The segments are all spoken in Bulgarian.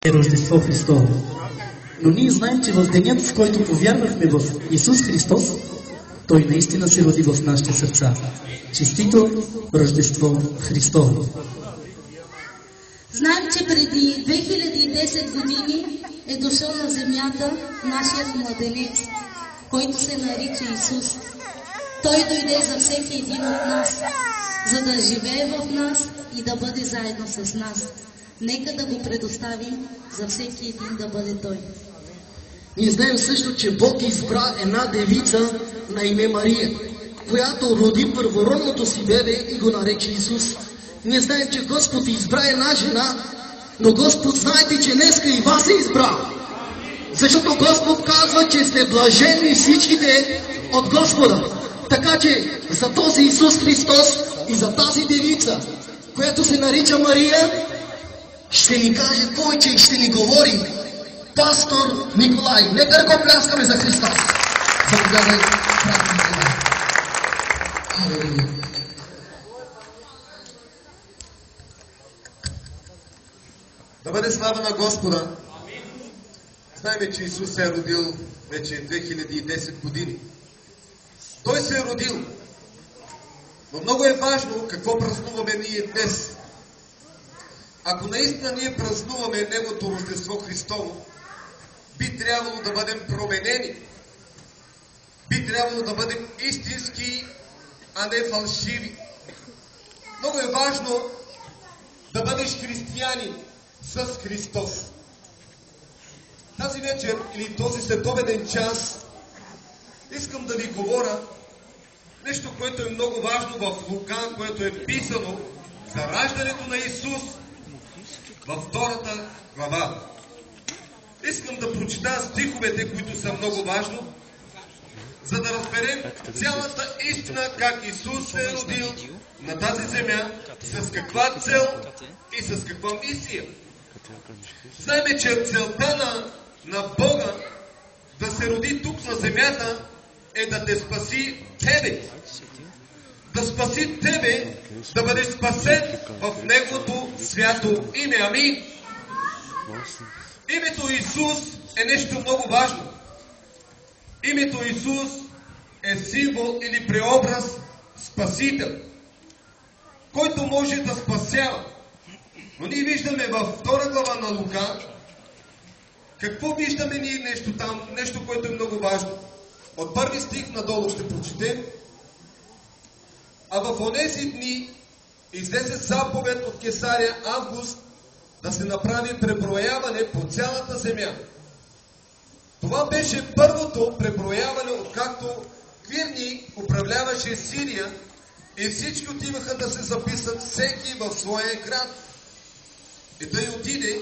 Е Рождество Христово. Но ние знаем, че в денят, в който повярвахме в Исус Христос, Той наистина се роди в нашите сърца. Честито Рождество Христово! Знаем, че преди 2010 години е дошъл на земята нашият младенец, който се нарича Исус. Той дойде за всеки един от нас, за да живее в нас и да бъде заедно с нас. Нека да го предоставим за всеки един да бъде Той. Ние знаем също, че Бог избра една девица на име Мария, която роди първородното си бебе и го нарече Исус. Ние знаем, че Господ избра една жена, но Господ, знаете, че днеска и вас е избрал. Защото Господ казва, че сте блажени всичките от Господа. Така че за този Исус Христос и за тази девица, която се нарича Мария, ще ни каже повече и ще ни говори пастор Николай. Нека го пляскаме за Христа. Заповядай, брат Николай. Алелуя. Да бъде слава на Господа. Знаем, че Исус се е родил вече 2010 години. Той се е родил. Но много е важно какво празнуваме ние днес. Ако наистина ние празнуваме Неговото Рождество Христово, би трябвало да бъдем променени. Би трябвало да бъдем истински, а не фалшиви. Много е важно да бъдеш християнин с Христос. Тази вечер или този следобеден час искам да ви говоря нещо, което е много важно в Лука, което е писано за раждането на Исус във 2 глава. Искам да прочита стиховете, които са много важно, за да разберем цялата истина как Исус се е родил на тази земя, с каква цел и с каква мисия. Знаем, че целта на Бога да се роди тук на земята е да те спаси тебе. Да спаси тебе, да бъдеш спасен в Неговото свято име. Амин. Името Исус е нещо много важно. Името Исус е символ или преобраз Спасител, който може да спасява. Но ние виждаме във 2 глава на Лука, какво виждаме ние нещо там, нещо, което е много важно. От 1 стих надолу ще прочетем. А в онези дни излезе заповед от Кесария Август да се направи преброяване по цялата земя. Това беше първото преброяване, откакто Квирни управляваше Сирия и всички отиваха да се записат всеки в своя град. И той отиде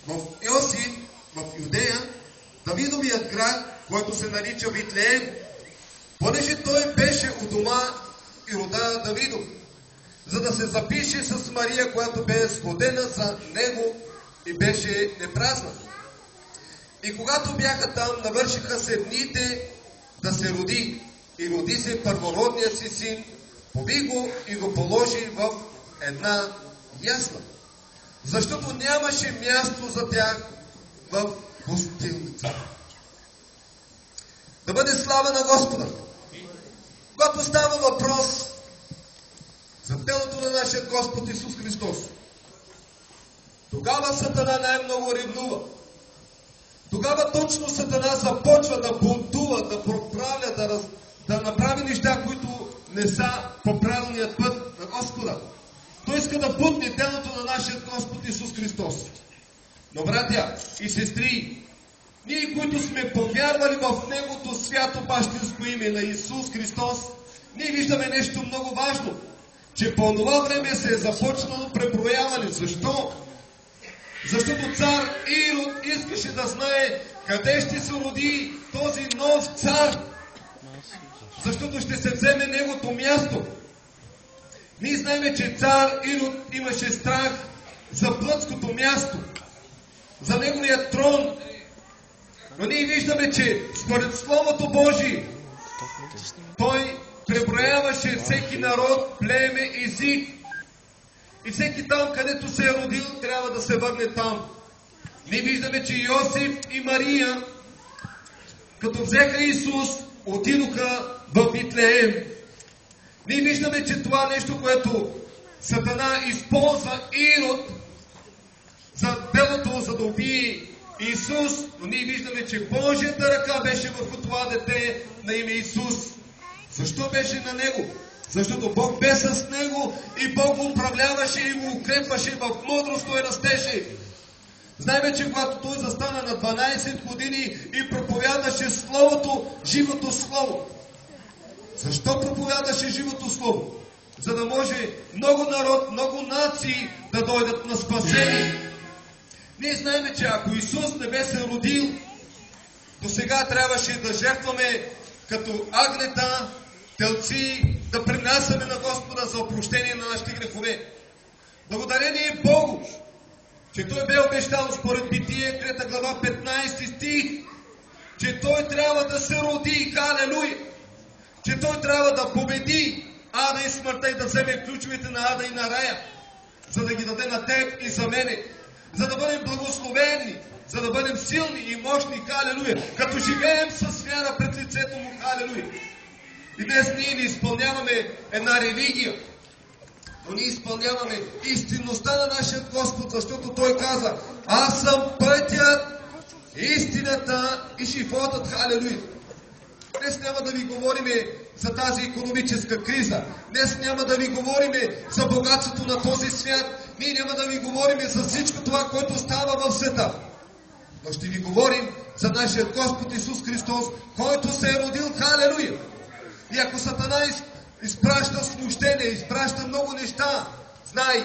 в Йосиф, в Юдея, Давидовият град, който се нарича Витлеем, понеже той беше у дома и рода Давидов, за да се запише с Мария, която бе сходена за него и беше непразна. И когато бяха там, навършиха се дните да се роди. И роди се първородният си син, поби го и го положи в една ясла, защото нямаше място за тях в гостилница. Да бъде слава на Господа! Когато става въпрос за телото на нашия Господ Исус Христос, тогава Сатана най-много ревнува. Тогава точно Сатана започва да бунтува, да проправя, да направи неща, които не са по правилният път на Господа. Той иска да бутне телото на нашия Господ Исус Христос. Но, братя и сестри, ние, които сме повярвали в Неговото свято бащинско име на Исус Христос, ние виждаме нещо много важно, че по това време се е започнало преброяване. Защо? Защото цар Ирод искаше да знае къде ще се роди този нов цар, защото ще се вземе неговото място. Ние знаем, че цар Ирод имаше страх за плътското място, за неговия трон. Но ние виждаме, че според Словото Божие той преброяваше всеки народ, племе, език. И всеки там, където се е родил, трябва да се върне там. Ние виждаме, че Йосиф и Мария, като взеха Исус, отидоха в Витлеем. Ние виждаме, че това нещо, което Сатана използва Ирод за делото, за да убие Исус, но ние виждаме, че Божията ръка беше върху това дете на име Исус. Защо беше на него? Защото Бог бе с него и Бог го управляваше и го укрепваше в мъдрост, той растеше. Знаем, че когато той застана на 12 години и проповядаше Словото, живото Слово. Защо проповядаше живото Слово? За да може много народ, много нации да дойдат на спасение. Ние знаем, че ако Исус не бе се родил, до сега трябваше да жертваме като агнета, телци, да принасяме на Господа за опрощение на нашите грехове. Благодарение Богу, че Той бе обещал според Битие, 3 глава, 15 стих, че Той трябва да се роди, халелуя, че Той трябва да победи ада и смъртта и да вземе ключовете на ада и на рая, за да ги даде на теб и за мене, за да бъдем благословени, за да бъдем силни и мощни, халелуя, като живеем с вяра пред лицето Му, халелуя. И днес ние не изпълняваме една религия, но ние изпълняваме истинността на нашия Господ, защото Той каза: аз съм пътят, истината и животът, халелуя. Днес няма да ви говорим за тази икономическа криза. Днес няма да ви говорим за богатството на този свят. Ние няма да ви говорим за всичко това, което става в света. Но ще ви говорим за нашия Господ Исус Христос, който се е родил, халелуя. И ако Сатана изпраща смущение, изпраща много неща, знай,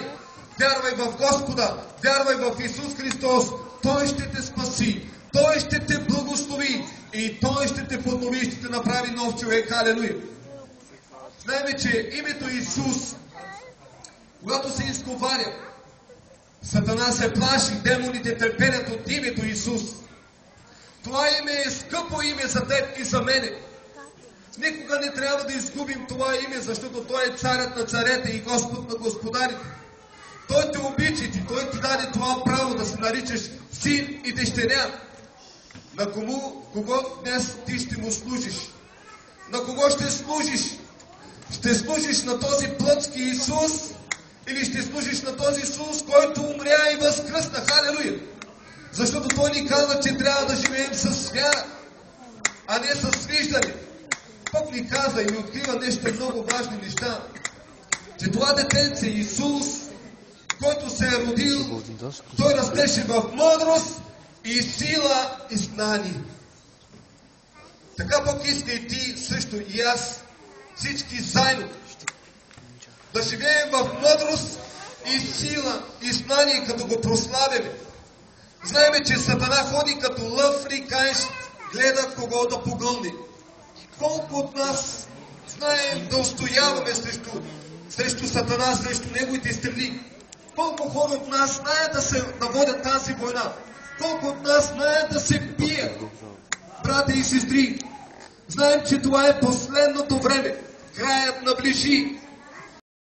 вярвай в Господа, вярвай в Исус Христос, Той ще те спаси, Той ще те благослови и Той ще те поднови и ще те направи нов човек, халелуя. Знаем, че името Исус, когато се изговаря, Сатана се плаши, демоните търпенят от името Исус. Това име е скъпо име за теб и за мене. Никога не трябва да изгубим това име, защото Той е царят на царете и Господ на господарите. Той те обича и Той ти даде това право да се наричаш син и дъщеря. На кого днес ти ще му служиш? На кого ще служиш? Ще служиш на този плътски Исус или ще служиш на този Исус, който умря и възкръсна? Халелуя! Защото Той ни казва, че трябва да живеем с вяра, а не с виждане. Бог ни каза и ни открива нещо много важни неща, че това детенце Исус, който се е родил, Той растеше в мъдрост и сила и знание. Така Бог иска и ти също и аз, всички заедно, да живеем в мъдрост и сила и знание, като го прославяме. Знаеме, че Сатана ходи като лъв рикаещ, гледа кого да погълне. Колко от нас знаем да устояваме срещу Сатана, срещу неговите стрели? Колко хора от нас знаят да водят тази война? Колко от нас знаят да се бият? Брати и сестри, знаем, че това е последното време. Краят наближи.